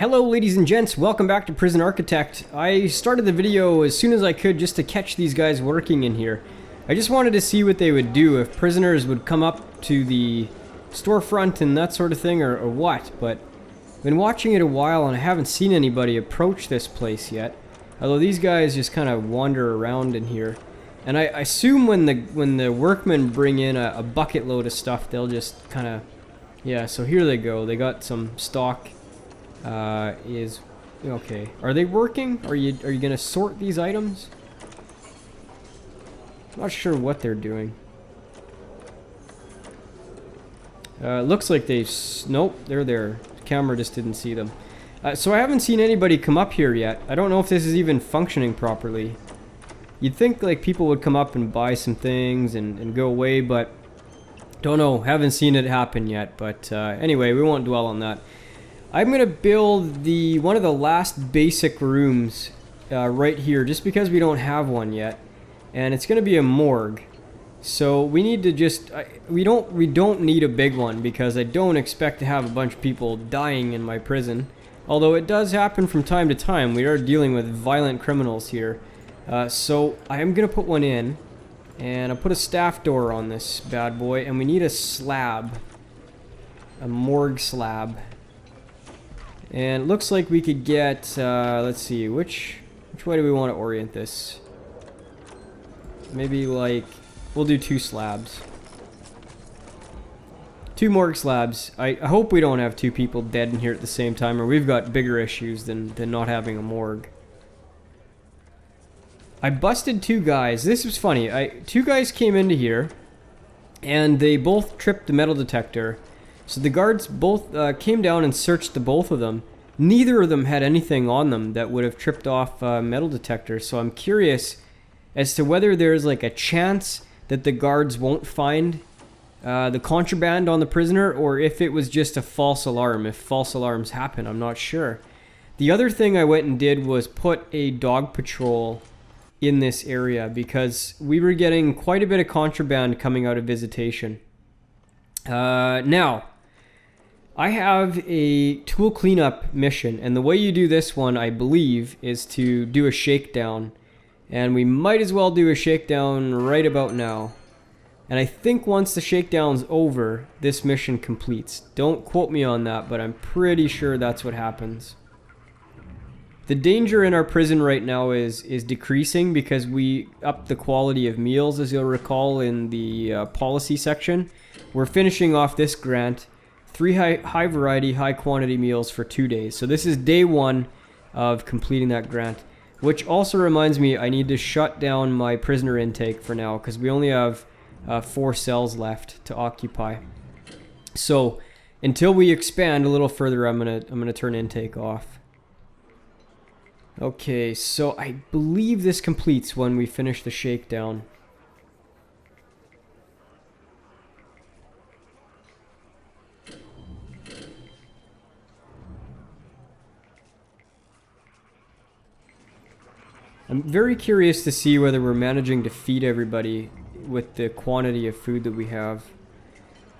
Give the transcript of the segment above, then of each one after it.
Hello ladies and gents, welcome back to Prison Architect. I started the video as soon as I could just to catch these guys working in here. I just wanted to see what they would do, if prisoners would come up to the storefront and that sort of thing, or what, but I've been watching it a while and I haven't seen anybody approach this place yet. Although these guys just kind of wander around in here. And I assume when the workmen bring in a bucket load of stuff, they'll just kind of... Yeah, so here they go. They got some stock. Okay. Are they working? Are you gonna sort these items? Not sure what they're doing. Looks like nope, they're there. The camera just didn't see them. So I haven't seen anybody come up here yet. I don't know if this is even functioning properly. You'd think like people would come up and buy some things and go away, but don't know. Haven't seen it happen yet. But anyway, we won't dwell on that. I'm gonna build one of the last basic rooms right here, just because we don't have one yet, and it's gonna be a morgue. So we need to just we don't need a big one, because I don't expect to have a bunch of people dying in my prison. Although it does happen from time to time. We are dealing with violent criminals here. So I am gonna put one in, and I'll put a staff door on this bad boy, and we need a slab, a morgue slab. And it looks like we could get, let's see, which way do we want to orient this? Maybe like, we'll do 2 slabs. 2 morgue slabs. I hope we don't have 2 people dead in here at the same time, or we've got bigger issues than not having a morgue. I busted 2 guys. This was funny. 2 guys came into here, and they both tripped the metal detector. So the guards both came down and searched the both of them. Neither of them had anything on them that would have tripped off metal detectors. So I'm curious as to whether there's like a chance that the guards won't find the contraband on the prisoner, or if it was just a false alarm. If false alarms happen, I'm not sure. The other thing I went and did was put a dog patrol in this area, because we were getting quite a bit of contraband coming out of visitation. Now, I have a tool cleanup mission, and the way you do this one, I believe, is to do a shakedown. And we might as well do a shakedown right about now. And I think once the shakedown's over, this mission completes. Don't quote me on that, but I'm pretty sure that's what happens. The danger in our prison right now is decreasing, because we upped the quality of meals, as you'll recall in the policy section. We're finishing off this grant. 3 high variety, high quantity meals for 2 days. So this is day 1 of completing that grant. Which also reminds me, I need to shut down my prisoner intake for now, because we only have 4 cells left to occupy. So until we expand a little further, I'm gonna turn intake off. Okay, so I believe this completes when we finish the shakedown. I'm very curious to see whether we're managing to feed everybody with the quantity of food that we have.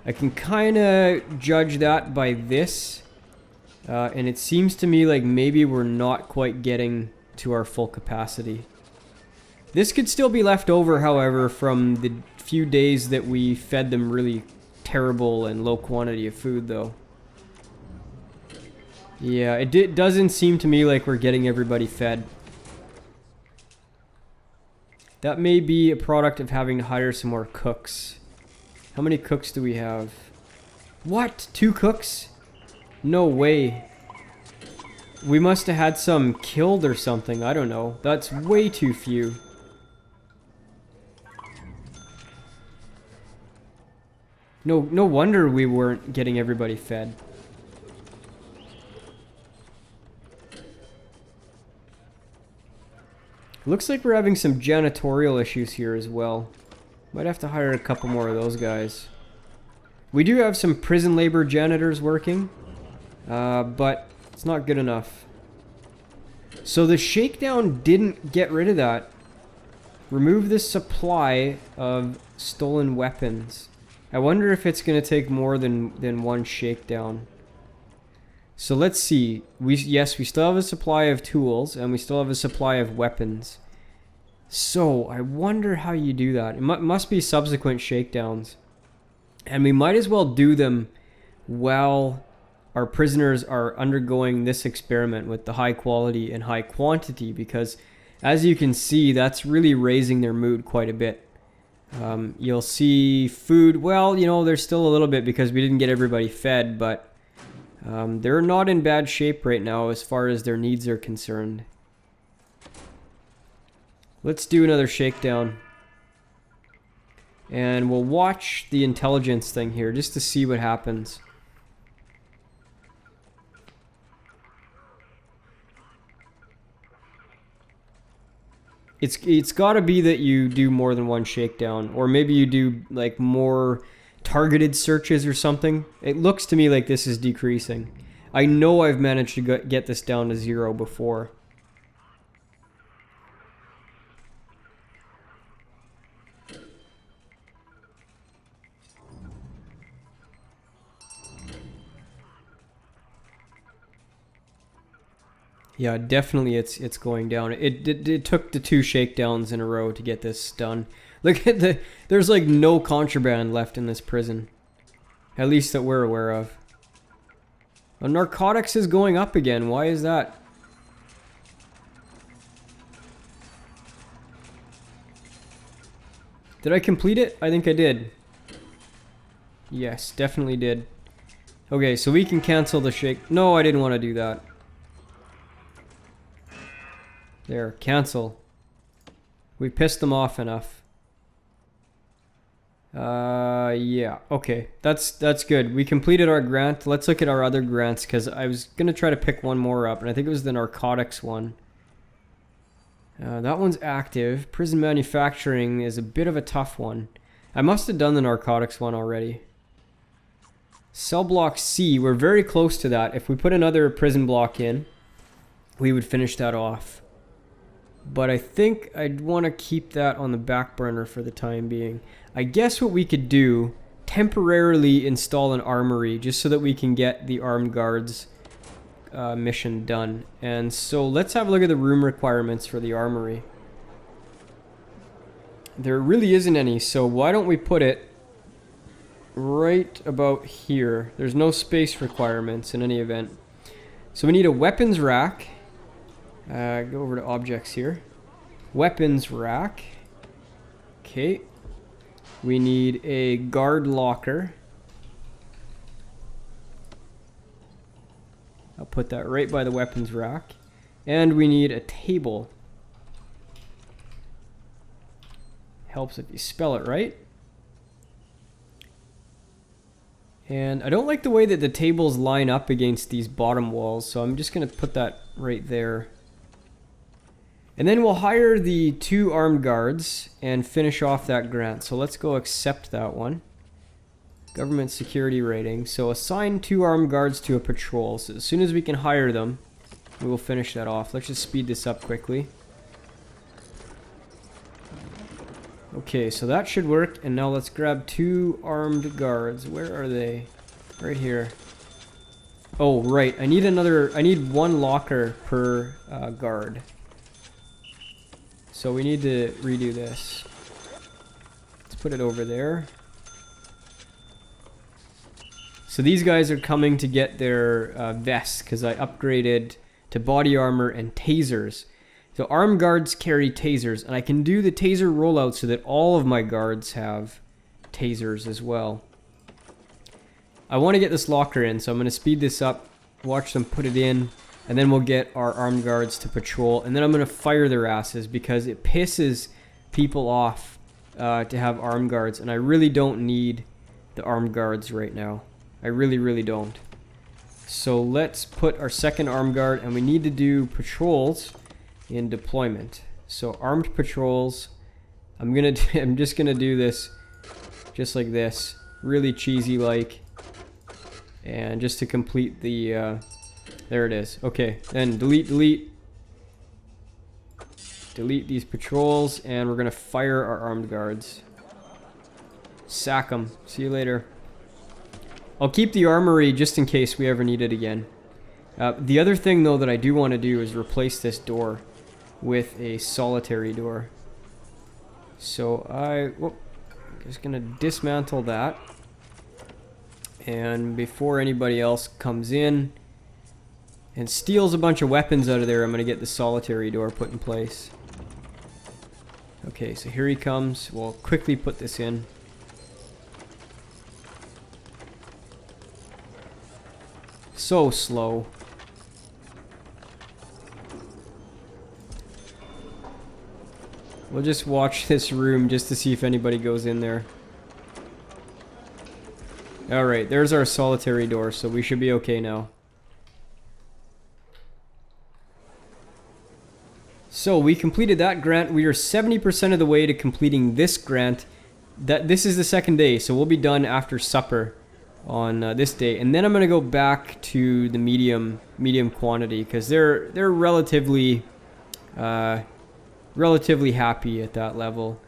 I can kind of judge that by this, and it seems to me like maybe we're not quite getting to our full capacity. This could still be left over, however, from the few days that we fed them really terrible and low quantity of food, though. Yeah, it doesn't seem to me like we're getting everybody fed. That may be a product of having to hire some more cooks. How many cooks do we have? What? 2 cooks? No way. We must have had some killed or something. I don't know. That's way too few. No wonder we weren't getting everybody fed. Looks like we're having some janitorial issues here as well. Might have to hire a couple more of those guys. We do have some prison labor janitors working, but it's not good enough. So the shakedown didn't get rid of that. Remove the supply of stolen weapons. I wonder if it's going to take more than one shakedown. So let's see. Yes, we still have a supply of tools, and we still have a supply of weapons. So I wonder how you do that. It must be subsequent shakedowns. And we might as well do them while our prisoners are undergoing this experiment with the high quality and high quantity, because as you can see, that's really raising their mood quite a bit. You'll see food. Well, you know, there's still a little bit because we didn't get everybody fed, but they're not in bad shape right now as far as their needs are concerned. Let's do another shakedown. And we'll watch the intelligence thing here just to see what happens. It's got to be that you do more than one shakedown, or maybe you do like more targeted searches or something. It looks to me like this is decreasing. I know I've managed to get this down to 0 before. Yeah, definitely it's going down. It took the 2 shakedowns in a row to get this done. Look at there's like no contraband left in this prison. At least that we're aware of. Well, narcotics is going up again. Why is that? Did I complete it? I think I did. Yes, definitely did. Okay, so we can cancel the shake. No, I didn't want to do that. There, cancel. We pissed them off enough. Yeah, okay. That's good. We completed our grant. Let's look at our other grants, because I was going to try to pick one more up, and I think it was the narcotics one. That one's active. Prison manufacturing is a bit of a tough one. I must have done the narcotics one already. Cell block C, we're very close to that. If we put another prison block in, we would finish that off. But I think I'd want to keep that on the back burner for the time being. I guess what we could do, temporarily install an armory just so that we can get the armed guards mission done. And so let's have a look at the room requirements for the armory. There really isn't any, so why don't we put it right about here. There's no space requirements in any event. So we need a weapons rack. Go over to objects here. Weapons rack. Okay. We need a guard locker. I'll put that right by the weapons rack. And we need a table. Helps if you spell it right. And I don't like the way that the tables line up against these bottom walls, so I'm just going to put that right there. And then we'll hire the 2 armed guards and finish off that grant. So let's go accept that one. Government security rating. So assign 2 armed guards to a patrol. So as soon as we can hire them, we will finish that off. Let's just speed this up quickly. Okay, so that should work. And now let's grab 2 armed guards. Where are they? Right here. Oh, right. I need 1 locker per guard. So we need to redo this. Let's put it over there. So these guys are coming to get their vests because I upgraded to body armor and tasers. So armed guards carry tasers, and I can do the taser rollout so that all of my guards have tasers as well. I want to get this locker in, so I'm going to speed this up, watch them put it in, and then we'll get our armed guards to patrol, and then I'm going to fire their asses because it pisses people off to have armed guards, and I really don't need the armed guards right now. I really, really don't. So let's put our second armed guard, and we need to do patrols in deployment. So armed patrols, I'm just gonna do this just like this, really cheesy like, and just to complete the there it is. Okay, then delete these patrols, and we're gonna fire our armed guards. Sack them. See you later. I'll keep the armory just in case we ever need it again. The other thing though that I do want to do is replace this door with a solitary door. So I'm just gonna dismantle that, and before anybody else comes in and steals a bunch of weapons out of there, I'm gonna get the solitary door put in place. Okay, so here he comes. We'll quickly put this in. So slow. We'll just watch this room just to see if anybody goes in there. Alright, there's our solitary door, so we should be okay now. So we completed that grant. We are 70% of the way to completing this grant. This is the second day, so we'll be done after supper on this day. And then I'm going to go back to the medium quantity, because they're relatively happy at that level.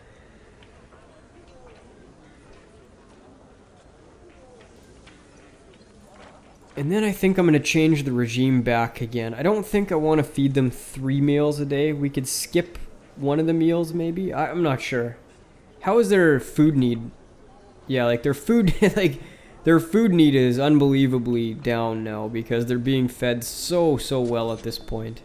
And then I think I'm going to change the regime back again. I don't think I want to feed them 3 meals a day. We could skip one of the meals maybe. I'm not sure. How is their food need? Yeah, like their food their food need is unbelievably down now because they're being fed so well at this point.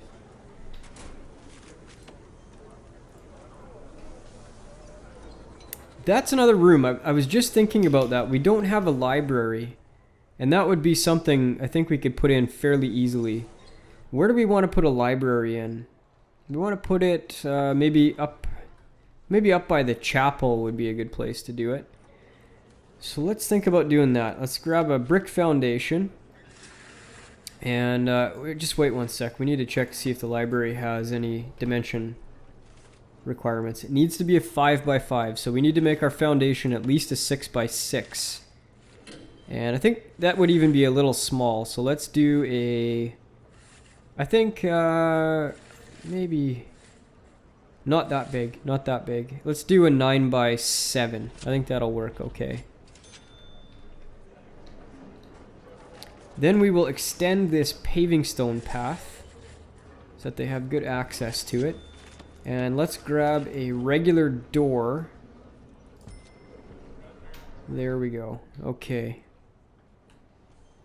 That's another room. I was just thinking about that. We don't have a library. And that would be something I think we could put in fairly easily. Where do we want to put a library in? We want to put it maybe up by the chapel would be a good place to do it. So let's think about doing that. Let's grab a brick foundation. And just wait one sec. We need to check to see if the library has any dimension requirements. It needs to be a 5x5, so we need to make our foundation at least a 6x6. And I think that would even be a little small, so let's do a... I think maybe not that big, not that big. Let's do a 9x7. I think that'll work okay. Then we will extend this paving stone path so that they have good access to it. And let's grab a regular door. There we go. Okay.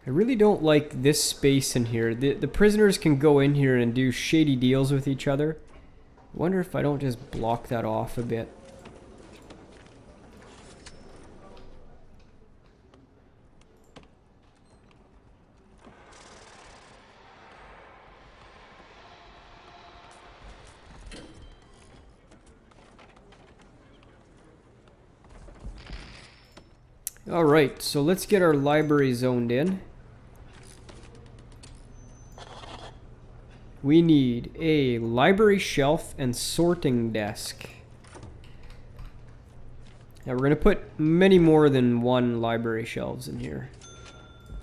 I really don't like this space in here. The prisoners can go in here and do shady deals with each other. I wonder if I don't just block that off a bit. Alright, so let's get our library zoned in. We need a library shelf and sorting desk. Now we're going to put many more than one library shelves in here.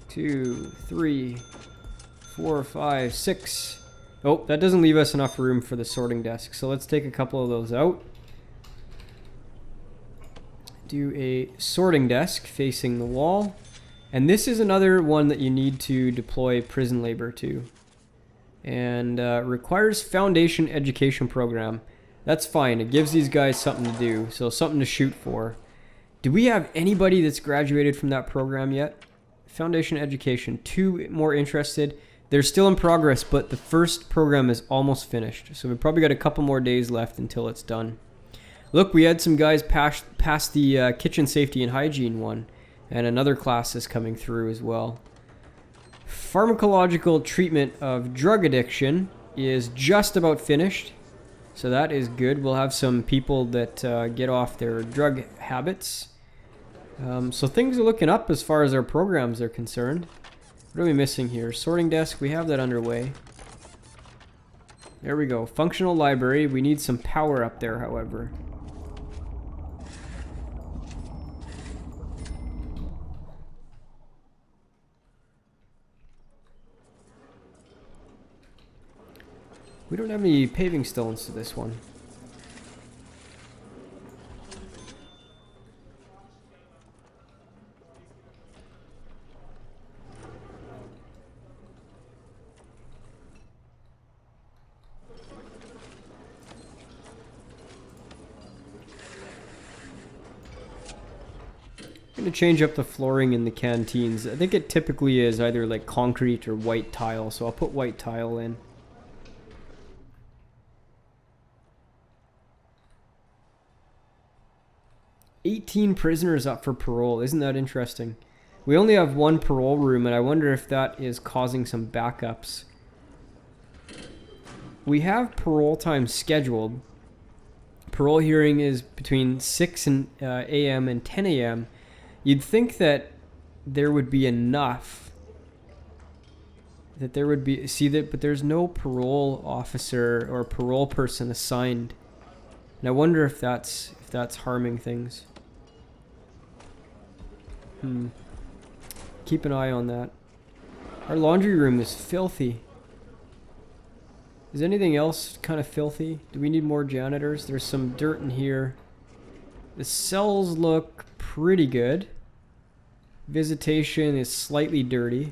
2, 3, 4, 5, 6. Oh, that doesn't leave us enough room for the sorting desk. So let's take a couple of those out. Do a sorting desk facing the wall. And this is another one that you need to deploy prison labor to. And requires foundation education program. That's fine. It gives these guys something to do. So something to shoot for. Do we have anybody that's graduated from that program yet? Foundation education. 2 more interested. They're still in progress, but the first program is almost finished. So we've probably got a couple more days left until it's done. Look, we had some guys pass the kitchen safety and hygiene one. And another class is coming through as well. Pharmacological treatment of drug addiction is just about finished. So that is good. We'll have some people that get off their drug habits. So things are looking up as far as our programs are concerned. What are we missing here? Sorting desk, we have that underway. There we go. Functional library. We need some power up there, however. We don't have any paving stones to this one. I'm gonna change up the flooring in the canteens. I think it typically is either like concrete or white tile, so I'll put white tile in. "18 prisoners up for parole." Isn't that interesting? We only have one parole room, and I wonder if that is causing some backups. We have parole time scheduled. Parole hearing is between 6 a.m. and 10 a.m. You'd think that there would be enough. That there would be... See that, but there's no parole officer or parole person assigned. And I wonder if that's harming things. Keep an eye on that. Our laundry room is filthy. Is anything else kind of filthy? Do we need more janitors? There's some dirt in here. The cells look pretty good. Visitation is slightly dirty.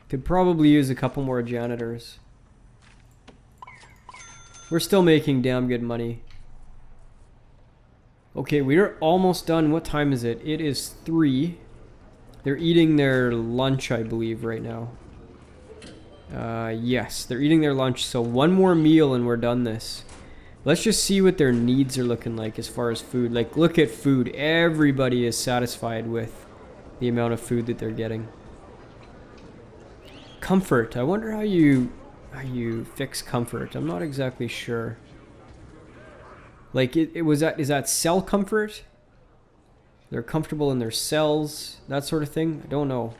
Could probably use a couple more janitors. We're still making damn good money. Okay, we're almost done. What time is it? It is 3. They're eating their lunch, I believe, right now. Yes, they're eating their lunch, so one more meal and we're done this. Let's just see what their needs are looking like as far as food. Like, look at food. Everybody is satisfied with the amount of food that they're getting. Comfort. I wonder how you fix comfort. I'm not exactly sure. Like, is that cell comfort? They're comfortable in their cells, that sort of thing. I don't know.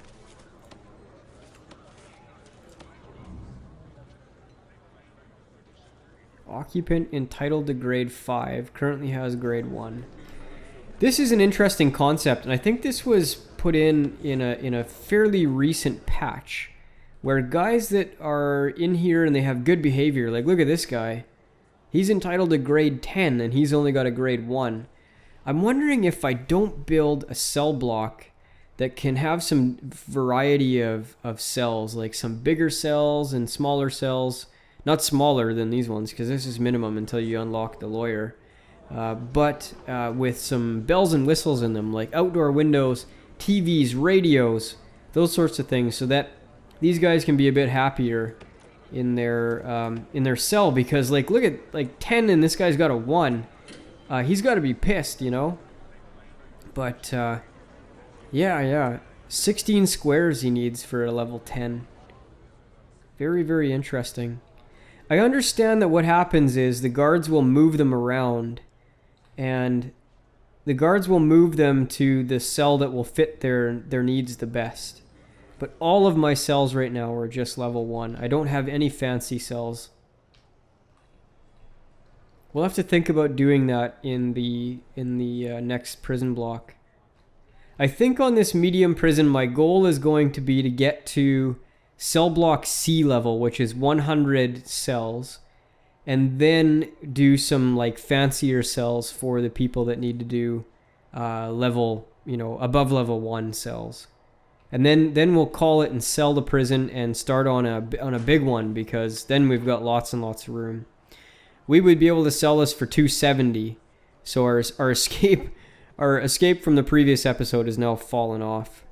Occupant entitled to grade 5 currently has grade 1. This is an interesting concept, and I think this was put in a fairly recent patch, where guys that are in here and they have good behavior, like look at this guy, he's entitled to grade 10 and he's only got a grade 1. I'm wondering if I don't build a cell block that can have some variety of cells, like some bigger cells and smaller cells. Not smaller than these ones, because this is minimum until you unlock the lawyer. But with some bells and whistles in them, like outdoor windows, TVs, radios, those sorts of things, so that these guys can be a bit happier in their cell. Because like, look at like 10 and this guy's got a 1. He's got to be pissed, you know. But yeah, 16 squares he needs for a level 10. Very, very interesting. I understand that what happens is the guards will move them around, and the guards will move them to the cell that will fit their needs the best. But all of my cells right now are just level 1. I don't have any fancy cells. We'll have to think about doing that in the next prison block. I think on this medium prison, my goal is going to be to get to cell block C level, which is 100 cells, and then do some like fancier cells for the people that need to do level, above level 1 cells. And then we'll call it and sell the prison and start on a big one, because then we've got lots and lots of room. We would be able to sell this for 270. So our escape from the previous episode has now fallen off.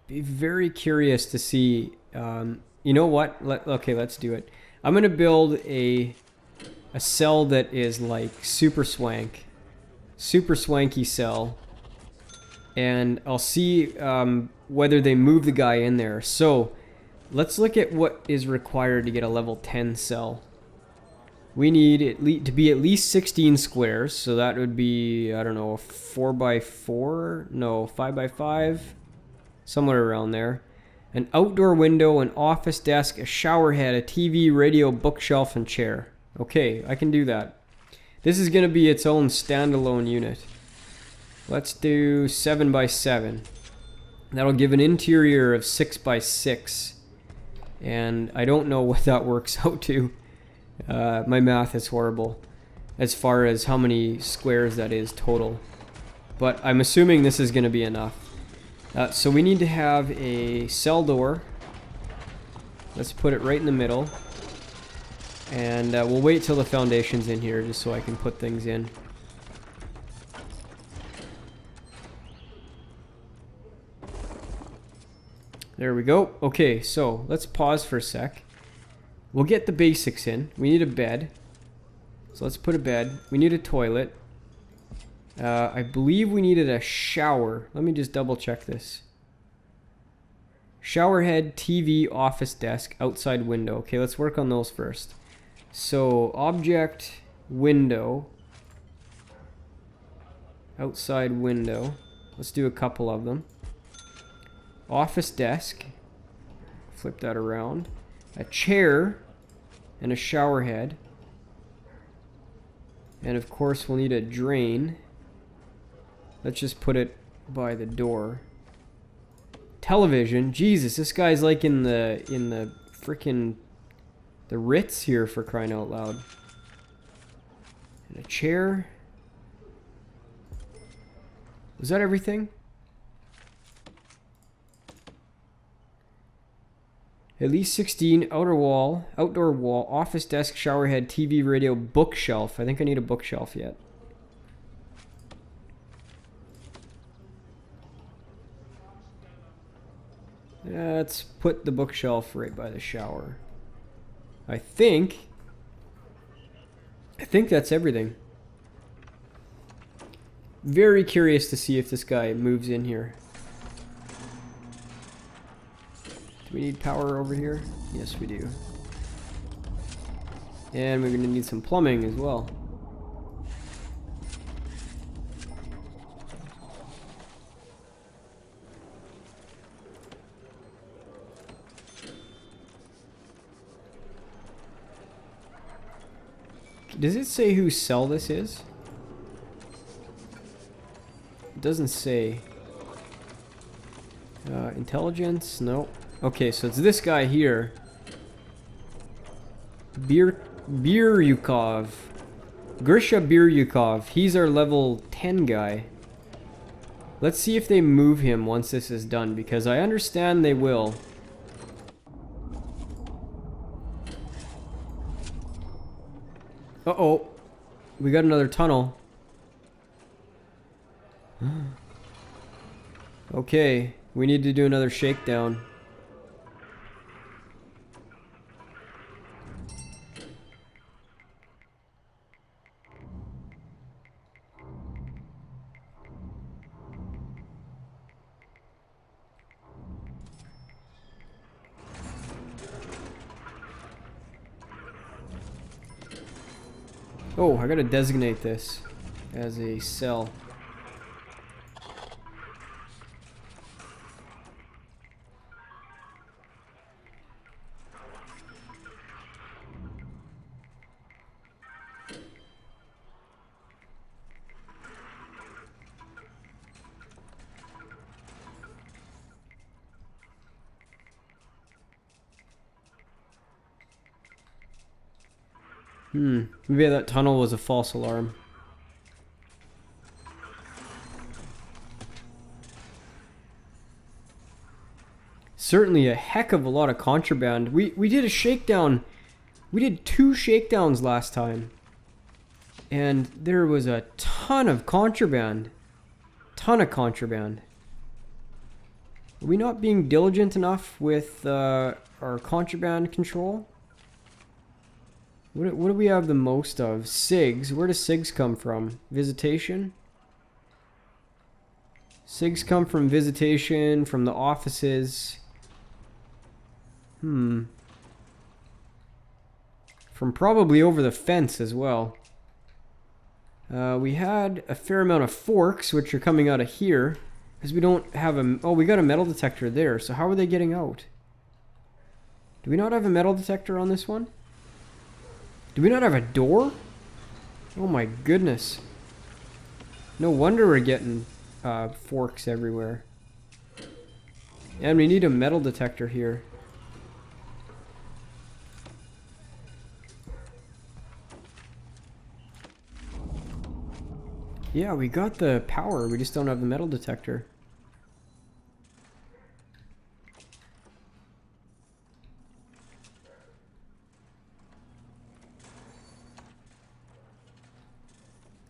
Be very curious to see. You know what? Okay, let's do it. I'm gonna build a cell that is like super swanky cell, and I'll see whether they move the guy in there. So let's look at what is required to get a level 10 cell. We need to be at least 16 squares, so that would be, I don't know, 4x4? No, 5x5? Somewhere around there. An outdoor window, an office desk, a shower head, a TV, radio, bookshelf, and chair. Okay, I can do that. This is going to be its own standalone unit. Let's do 7x7. That'll give an interior of 6x6. And I don't know what that works out to. My math is horrible as far as how many squares that is total. But I'm assuming this is going to be enough. So we need to have a cell door. Let's put it right in the middle. And we'll wait till the foundation's in here just so I can put things in. There we go. Okay, so let's pause for a sec. We'll get the basics in. We need a bed. So let's put a bed. We need a toilet. I believe we needed a shower. Let me just double check this. Shower head, TV, office desk, outside window. Okay, let's work on those first. So, object, window, outside window. Let's do a couple of them. Office desk. Flip that around. A chair and a shower head. And of course we'll need a drain. Let's just put it by the door. Television. Jesus, this guy's like in the frickin' the Ritz here, for crying out loud. And a chair. Was that everything? At least 16, outer wall, outdoor wall, office desk, shower head, TV, radio, bookshelf. I think I need a bookshelf yet. Let's put the bookshelf right by the shower. I think that's everything. Very curious to see if this guy moves in here. Do we need power over here? Yes, we do. And we're going to need some plumbing as well. Does it say whose cell this is? It doesn't say. Intelligence? No. Okay, so it's this guy here. Biryukov. Grisha Biryukov. He's our level 10 guy. Let's see if they move him once this is done, because I understand they will. Uh-oh. We got another tunnel. Okay, we need to do another shakedown. Oh, I gotta designate this as a cell. Maybe that tunnel was a false alarm. Certainly a heck of a lot of contraband. We did a shakedown. We did 2 shakedowns last time. And there was a ton of contraband. Ton of contraband. Are we not being diligent enough with our contraband control? What do we have the most of? SIGs. Where do SIGs come from? Visitation? SIGs come from visitation, from the offices. From probably over the fence as well. We had a fair amount of forks, which are coming out of here. Because we don't have a... Oh, we got a metal detector there. So how are they getting out? Do we not have a metal detector on this one? Do we not have a door? Oh my goodness. No wonder we're getting forks everywhere. And we need a metal detector here. Yeah, we got the power. We just don't have the metal detector.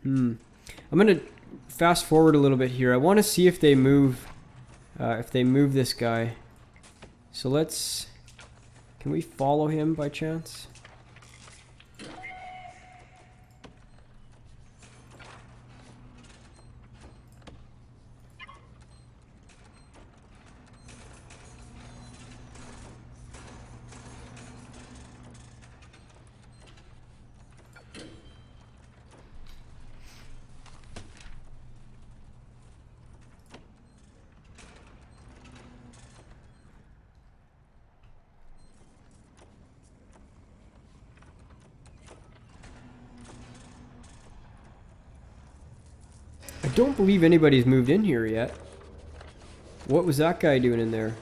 I'm gonna fast forward a little bit here. I want to see if they move this guy. So let's... Can we follow him by chance? I don't believe anybody's moved in here yet. What was that guy doing in there?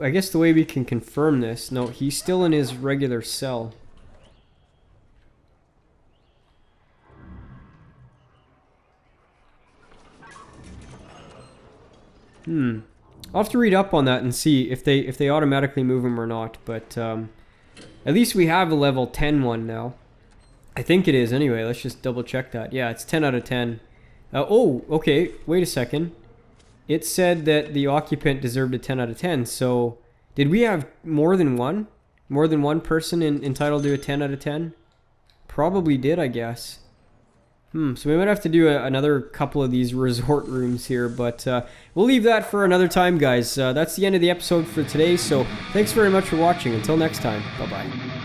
I guess the way we can confirm this... No, he's still in his regular cell. I'll have to read up on that and see if they automatically move him or not. But at least we have a level 10 one now. I think it is anyway. Let's just double check that. Yeah, it's 10 out of 10. Oh, okay. Wait a second. It said that the occupant deserved a 10 out of 10. So did we have more than one? More than one person entitled to a 10 out of 10? Probably did, I guess. So we might have to do another couple of these resort rooms here, but we'll leave that for another time, guys. That's the end of the episode for today, so thanks very much for watching. Until next time, bye-bye.